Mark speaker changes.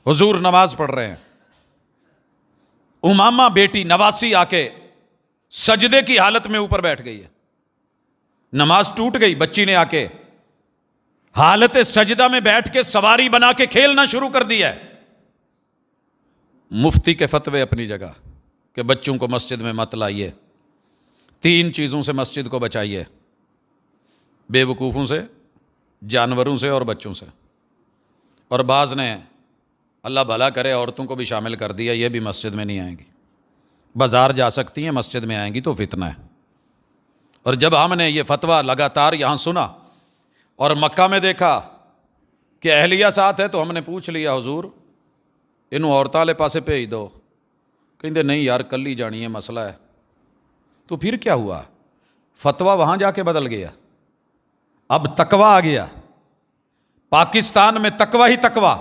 Speaker 1: حضور نماز پڑھ رہے ہیں، امامہ بیٹی نواسی آ کے سجدے کی حالت میں اوپر بیٹھ گئی ہے، نماز ٹوٹ گئی، بچی نے آ کے حالت سجدہ میں بیٹھ کے سواری بنا کے کھیلنا شروع کر دیا ہے۔ مفتی کے فتوے اپنی جگہ کہ بچوں کو مسجد میں مت لائیے، 3 چیزوں سے مسجد کو بچائیے، بے وقوفوں سے، جانوروں سے اور بچوں سے۔ اور بعض نے اللہ بھلا کرے عورتوں کو بھی شامل کر دیا، یہ بھی مسجد میں نہیں آئیں گی، بازار جا سکتی ہیں، مسجد میں آئیں گی تو فتنہ ہے۔ اور جب ہم نے یہ فتویٰ لگاتار یہاں سنا اور مکہ میں دیکھا کہ اہلیہ ساتھ ہے تو ہم نے پوچھ لیا حضور انہوں عورتوں والے پاسے بھیج دو، کہندے نہیں یار کل ہی جانی ہے، مسئلہ ہے۔ تو پھر کیا ہوا؟ فتویٰ وہاں جا کے بدل گیا، اب تقویٰ آ گیا، پاکستان میں تقویٰ ہی تقویٰ۔